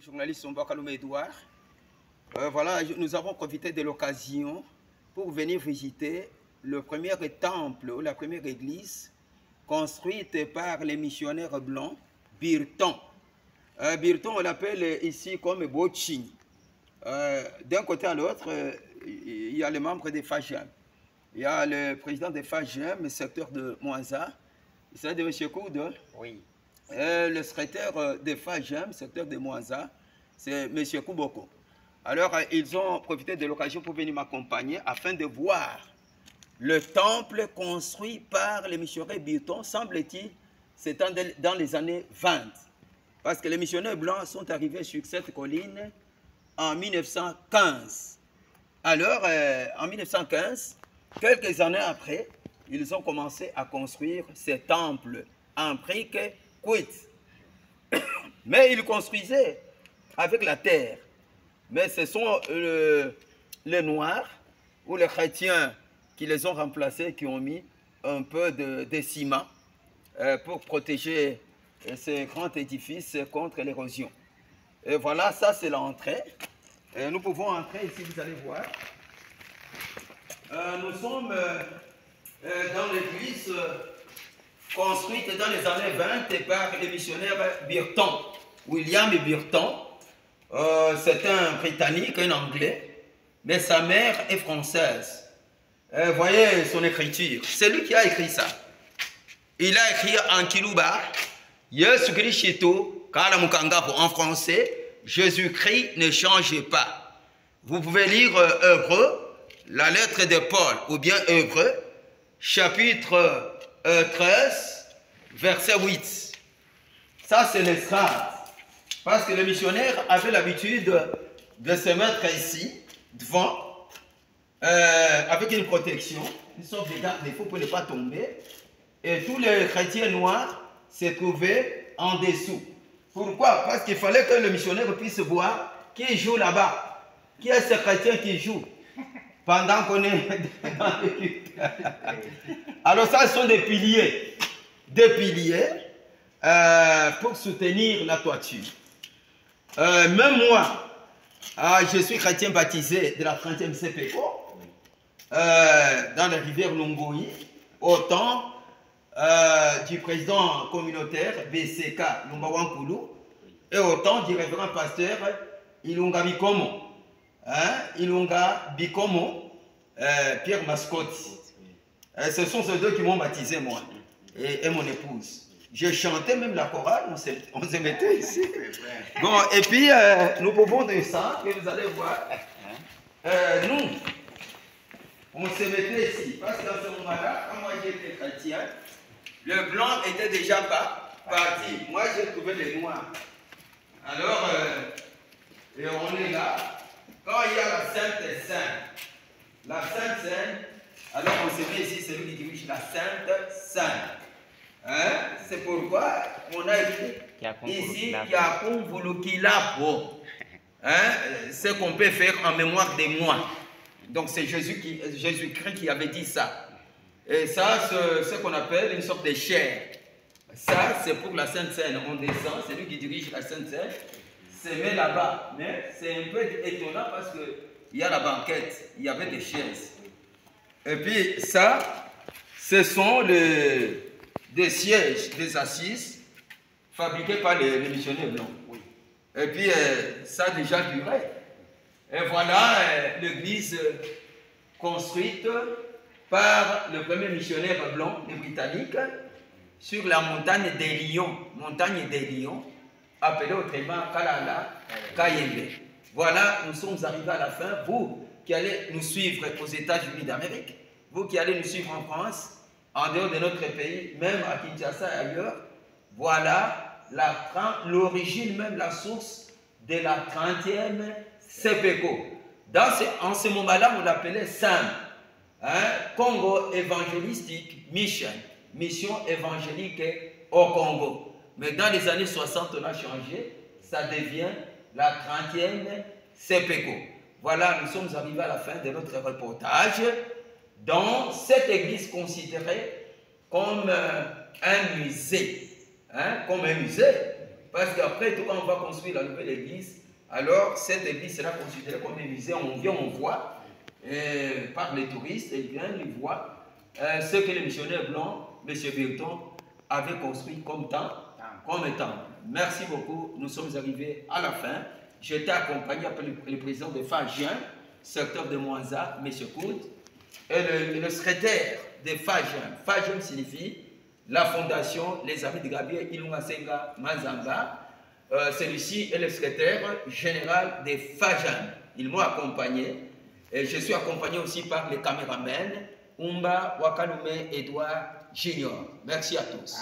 Journaliste Sombakaloum Edouard. Voilà, nous avons profité de l'occasion pour venir visiter le premier temple ou la première église construite par les missionnaires blancs, Birton. Birton, on l'appelle ici comme Boching. D'un côté à l'autre, il y a les membres des FAGEM. Il y a le président des FAGEM, le secteur de Mouanza. Il s'agit de M. Koud. Oui. Le secrétaire des FAGEM, secteur de Mouanza, c'est M. Kouboko. Alors, ils ont profité de l'occasion pour venir m'accompagner afin de voir le temple construit par les missionnaires Birton, semble-t-il, c'est dans les années 20. Parce que les missionnaires blancs sont arrivés sur cette colline en 1915. Alors, en 1915, quelques années après, ils ont commencé à construire ces temples en briques cuites. Mais ils construisaient avec la terre. Mais ce sont les Noirs ou les chrétiens qui les ont remplacés, qui ont mis un peu de ciment pour protéger ces grands édifices contre l'érosion. Et voilà, ça c'est l'entrée. Nous pouvons entrer ici, vous allez voir. Nous sommes dans l'église construite dans les années 20 par les missionnaires Birton. William Birton, c'est un Britannique, un Anglais, mais sa mère est française. Voyez son écriture, c'est lui qui a écrit ça. Il a écrit en Kiluba, Yesu Christo, en français, Jésus-Christ ne change pas. Vous pouvez lire Hébreu, la lettre de Paul, ou bien Hébreu, chapitre 13, verset 8. Ça, c'est l'estrade. Parce que les missionnaires avaient l'habitude de se mettre ici, devant, avec une protection, une sorte de garde-fou pour ne pas tomber. Et tous les chrétiens noirs se trouvaient en dessous. Pourquoi? Parce qu'il fallait que le missionnaire puisse voir qui joue là-bas. Qui est ce chrétien qui joue pendant qu'on est dans l'équipe. Alors ça, ce sont des piliers. Des piliers pour soutenir la toiture. Même moi, je suis chrétien baptisé de la 30e CPO, dans la rivière Longoï, au temps du président communautaire BCK Lumbawankulu, et au temps du révérend pasteur Ilunga Bikomo, Ilunga Bikomo, Pierre Mascotti. Ce sont ces deux qui m'ont baptisé, moi, et mon épouse. J'ai chanté même la chorale, on se mettait ici. Bon, et puis nous pouvons descendre, et vous allez voir. Nous, on se mettait ici, parce qu'à ce moment-là, quand moi j'étais chrétien, le blanc était déjà parti. Moi j'ai trouvé les noirs. Alors, et on est là. Quand il y a la Sainte Seine, alors on se met ici, c'est lui qui dirige la Sainte Seine. C'est pourquoi on a écrit ici Yakum Vulukilapo. Ce qu'on peut faire en mémoire de moi. Donc c'est Jésus-Christ qui avait dit ça. Et ça, c'est ce qu'on appelle une sorte de chair. Ça, c'est pour la Sainte Seine. On descend, c'est lui qui dirige la Sainte Seine. Se met là-bas. Mais c'est un peu étonnant parce qu'il y a la banquette, il y avait des chaises. Et puis ça, ce sont des sièges, des assises fabriqués par les missionnaires blancs. Oui. Et puis ça a déjà duré. Et voilà l'église construite par le premier missionnaire blanc, les Britanniques, sur la montagne des Lions, appelée autrement Kalala Kayembe. Voilà, nous sommes arrivés à la fin. Vous qui allez nous suivre aux États-Unis d'Amérique, vous qui allez nous suivre en France, en dehors de notre pays, même à Kinshasa et ailleurs, voilà l'origine, même la source de la 30e CPECO. En ce moment-là, on l'appelait SAM, Congo Evangelistic Mission, mission évangélique au Congo. Mais dans les années 60, on a changé, ça devient la 30e CPECO. Voilà, nous sommes arrivés à la fin de notre reportage dans cette église considérée comme un musée. Comme un musée. Parce qu'après, tout quand on va construire la nouvelle église, alors cette église sera considérée comme un musée. On vient, on voit, par les touristes, ils viennent, ils voient ce que le missionnaire blanc, M. Virton, avait construit comme temps. Merci beaucoup. Nous sommes arrivés à la fin. J'étais accompagné par le président de Fagien, secteur de Mwanza, M. Kout, et le secrétaire de Fagien. Fagien signifie la fondation Les Amis de Gabriel Ilunga Senga Manzanga. Celui-ci est le secrétaire général de Fagien. Ils m'ont accompagné. Et je suis accompagné aussi par les caméramans Umba Wakalume Edouard Junior. Merci à tous.